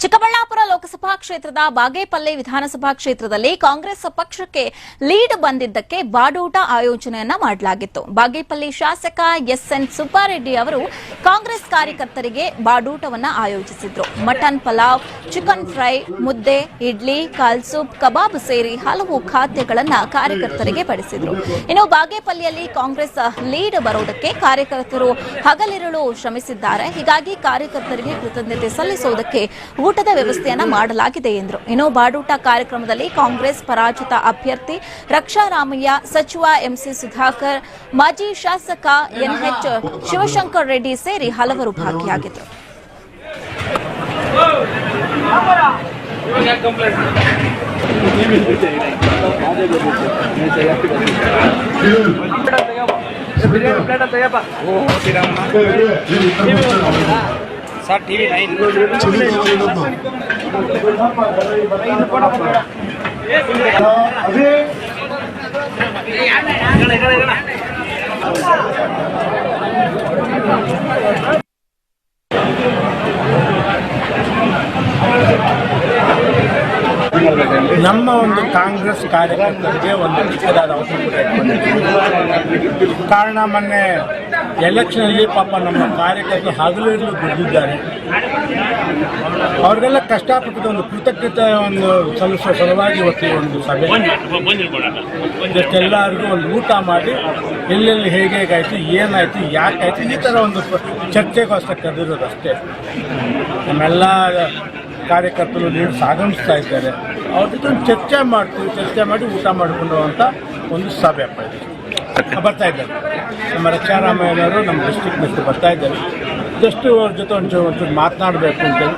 ಚಿಕ್ಕಬಳ್ಳಾಪುರ ಲೋಕಸಭಾ ಕ್ಷೇತ್ರದ ಬಾಗೇಪಲ್ಲಿ ವಿಧಾನಸಭಾ ಕ್ಷೇತ್ರದಲ್ಲಿ ಕಾಂಗ್ರೆಸ್ ಪಕ್ಷಕ್ಕೆ ಲೀಡ್ ಬಂದಿದ್ದಕ್ಕೆ ಬಾಡೂಟ ಆಯೋಜನೆಯನ್ನ ಮಾಡಲಾಗಿತ್ತು. ಬಾಗೇಪಲ್ಲಿ ಶಾಸಕ ಎಸ್ಎನ್ ಸುಬ್ಬಾರೆಡ್ಡಿ ಅವರು ಕಾಂಗ್ರೆಸ್ ಕಾರ್ಯಕರ್ತರಿಗೆ ಬಾಡೂಟವನ್ನ ಆಯೋಜಿಸಿದ್ರು. ಮಟನ್ ಪಲಾವ್, ಚಿಕನ್ ಫ್ರೈ, ಮುದ್ದೆ, ಇಡ್ಲಿ, ಕಾಲ್ ಸೂಪ್, ಕಬಾಬ್ ಸೇರಿ ಹಲವು ಖಾದ್ಯಗಳನ್ನ ಕಾರ್ಯಕರ್ತರಿಗೆ ಬಡಿಸಿದ್ರು. ಇನ್ನು ಬಾಗೇಪಲ್ಲಿಯಲ್ಲಿ ಕಾಂಗ್ರೆಸ್ ಲೀಡ್ ಬರೋದಕ್ಕೆ ಕಾರ್ಯಕರ್ತರು ಹಗಲಿರುಳು ಶ್ರಮಿಸಿದ್ದಾರೆ. ಹೀಗಾಗಿ ಕಾರ್ಯಕರ್ತರಿಗೆ ಕೃತಜ್ಞತೆ ಸಲ್ಲಿಸುವುದಕ್ಕೆ ಊಟದ ವ್ಯವಸ್ಥೆಯನ್ನ ಮಾಡಲಾಗಿದೆ ಎಂದರು. ಇನ್ನು ಬಾಡೂಟ ಕಾರ್ಯಕ್ರಮದಲ್ಲಿ ಕಾಂಗ್ರೆಸ್ ಪರಾಜಿತ ಅಭ್ಯರ್ಥಿ ರಕ್ಷಾ ರಾಮಯ್ಯ, ಸಚಿವ ಎಂಸಿ ಸುಧಾಕರ್, ಮಾಜಿ ಶಾಸಕ ಎನ್ಎಚ್ ಶಿವಶಂಕರ್ ರೆಡ್ಡಿ ಸೇರಿ ಹಲವರು ಭಾಗಿಯಾಗಿದ್ದರು. ಸರ್ ಟಿವಿ 9 ನಮ್ಮ ಒಂದು ಕಾಂಗ್ರೆಸ್ ಕಾರ್ಯಕರ್ತರಿಗೆ ಒಂದು ಚಿಕ್ಕದಾದ ಅವಕಾಶ. ಕಾರಣ ಮೊನ್ನೆ ಎಲೆಕ್ಷನಲ್ಲಿ ಪಾಪ ನಮ್ಮ ಕಾರ್ಯಕರ್ತರು ಹಗಲಿರುಳು ದುಡಿದಿದ್ದಾರೆ. ಅವ್ರಿಗೆಲ್ಲ ಕಷ್ಟಪಟ್ಟದ ಒಂದು ಕೃತಜ್ಞತೆ ಒಂದು ಸಲ್ಲಿಸುವ ಸಲುವಾಗಿ ಇವತ್ತು ಒಂದು ಸಭೆ ಎಲ್ಲರಿಗೂ ಒಂದು ಊಟ ಮಾಡಿ ಎಲ್ಲೆಲ್ಲಿ ಹೇಗಾಯಿತು, ಏನಾಯಿತು, ಯಾಕಾಯಿತು, ಈ ಥರ ಒಂದು ಚರ್ಚೆಗೋಸ್ಕರ ಕರೆದಿರೋದಷ್ಟೇ. ನಮ್ಮೆಲ್ಲ ಕಾರ್ಯಕರ್ತರು ನೀರು ಆಗಮಿಸ್ತಾ ಇದ್ದಾರೆ. ಅವ್ರ ಜೊತೆ ಒಂದು ಚರ್ಚೆ ಮಾಡಿ ಊಟ ಮಾಡಿಕೊಳ್ಳುವಂಥ ಒಂದು ಸಭೆ ಬರ್ತಾ ಇದ್ದಾರೆ. ನಮ್ಮ ರಕ್ಷಾ ರಾಮಯ್ಯನವರು ನಮ್ಮ ಡಿಸ್ಟ್ರಿಕ್ಟ್ ಬರ್ತಾ ಇದ್ದಾರೆ. ಜಸ್ಟ್ ಅವ್ರ ಜೊತೆ ಒಂಚೂರು ಮಾತನಾಡಬೇಕು ಅಂತೇಳಿ